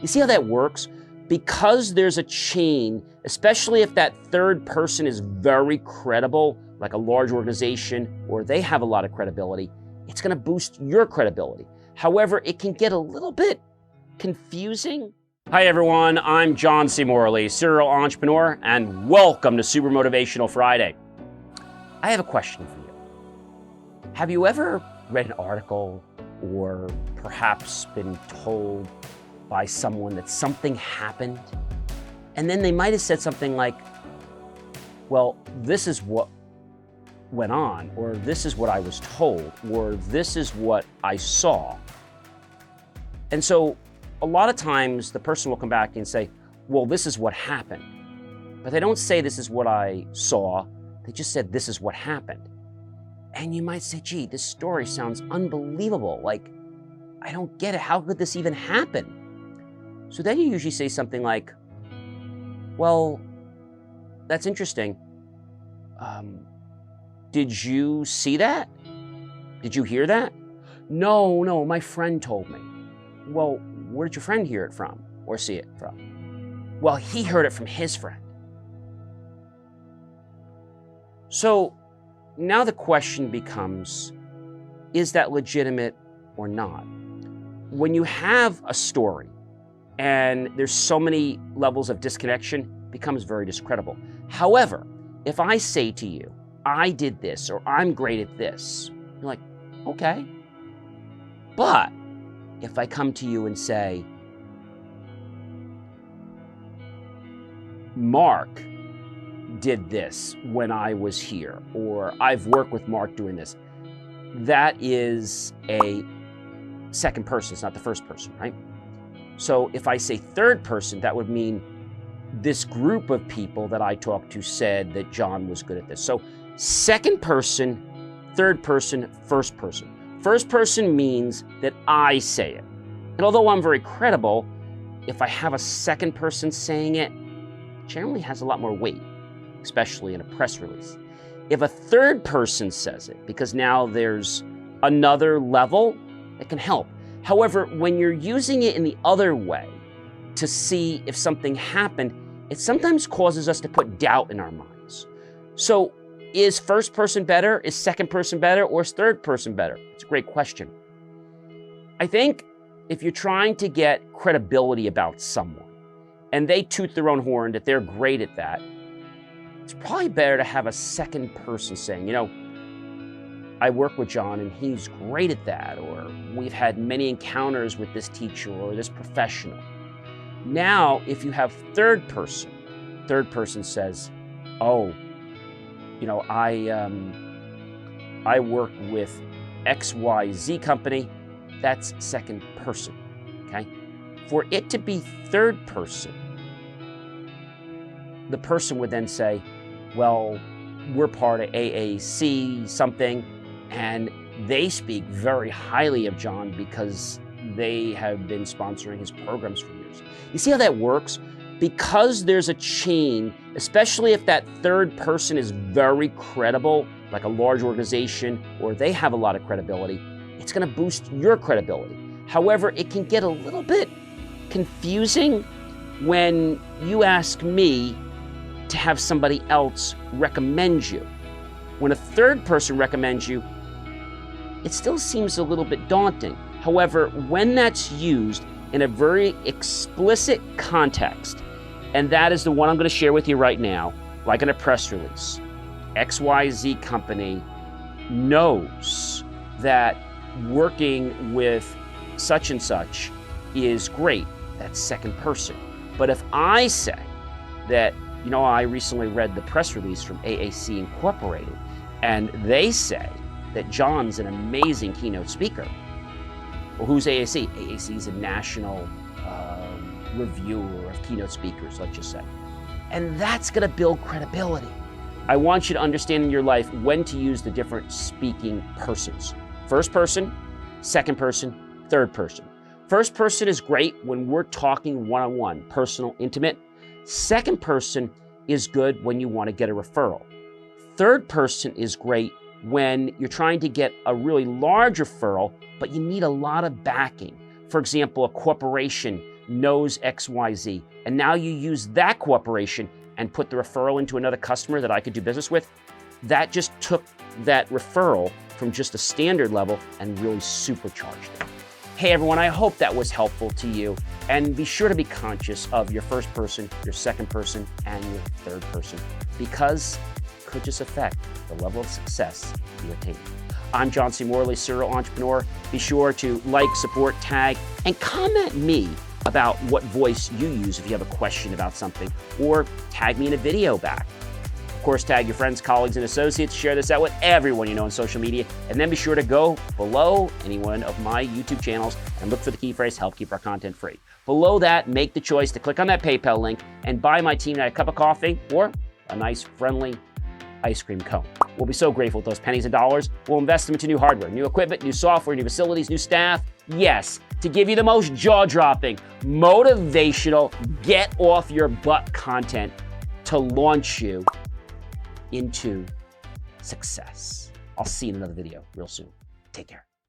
You see how that works? Because there's a chain, especially if that third person is very credible, like a large organization, or they have a lot of credibility, it's going to boost your credibility. However, it can get a little bit confusing. Hi everyone, I'm John C. Morley, serial entrepreneur, and welcome to Super Motivational Friday. I have a question for you. Have you ever read an article or perhaps been told by someone that something happened, and then they might have said something like, well, this is what went on, or this is what I was told, or this is what I saw. And so a lot of times the person will come back and say, well, this is what happened. But they don't say this is what I saw, they just said this is what happened. And you might say, gee, this story sounds unbelievable. Like, I don't get it. How could this even happen? So then you usually say something like, well, that's interesting. Did you see that? Did you hear that? No, my friend told me. Well, where did your friend hear it from or see it from? Well, he heard it from his friend. So now the question becomes, is that legitimate or not? When you have a story and there's so many levels of disconnection, it becomes very discreditable. However, if I say to you, I did this, or I'm great at this, you're like, okay. But if I come to you and say, Mark did this when I was here, or I've worked with Mark doing this, that is a second person, it's not the first person, right? So if I say third person, that would mean this group of people that I talked to said that John was good at this. So second person, third person, first person. First person means that I say it. And although I'm very credible, if I have a second person saying it, it generally has a lot more weight, especially in a press release. If a third person says it, because now there's another level, it can help. However, when you're using it in the other way to see if something happened, it sometimes causes us to put doubt in our minds. So is first person better? Is second person better? Or is third person better? It's a great question. I think if you're trying to get credibility about someone and they toot their own horn that they're great at that, it's probably better to have a second person saying, you know, I work with John and he's great at that, or we've had many encounters with this teacher or this professional. Now, if you have third person says, oh, you know, I work with XYZ company, that's second person, okay? For it to be third person, the person would then say, well, we're part of AAC something, and they speak very highly of John because they have been sponsoring his programs for years. You see how that works? Because there's a chain, especially if that third person is very credible, like a large organization, or they have a lot of credibility, it's going to boost your credibility. However, it can get a little bit confusing when you ask me to have somebody else recommend you. When a third person recommends you, it still seems a little bit daunting. However, when that's used in a very explicit context, and that is the one I'm going to share with you right now, like in a press release, XYZ company knows that working with such and such is great. That's second person. But if I say that, you know, I recently read the press release from AAC Incorporated, and they say that John's an amazing keynote speaker. Well, who's AAC? AAC is a national reviewer of keynote speakers, let's just say. And that's going to build credibility. I want you to understand in your life when to use the different speaking persons. First person, second person, third person. First person is great when we're talking one-on-one, personal, intimate. Second person is good when you want to get a referral. Third person is great when you're trying to get a really large referral, but you need a lot of backing. For example, a corporation knows XYZ. And now you use that corporation and put the referral into another customer that I could do business with. That just took that referral from just a standard level and really supercharged it. Hey everyone, I hope that was helpful to you. And be sure to be conscious of your first person, your second person, and your third person, because it could just affect the level of success you attain. I'm John C. Morley, serial entrepreneur. Be sure to like, support, tag, and comment me about what voice you use if you have a question about something, or tag me in a video back. Of course, tag your friends, colleagues, and associates. Share this out with everyone you know on social media. And then be sure to go below any one of my YouTube channels and look for the key phrase, help keep our content free. Below that, make the choice to click on that PayPal link and buy my team a cup of coffee or a nice, friendly ice cream cone. We'll be so grateful with those pennies and dollars. We'll invest them into new hardware, new equipment, new software, new facilities, new staff. Yes, to give you the most jaw-dropping, motivational, get off your butt content to launch you into success. I'll see you in another video real soon. Take care.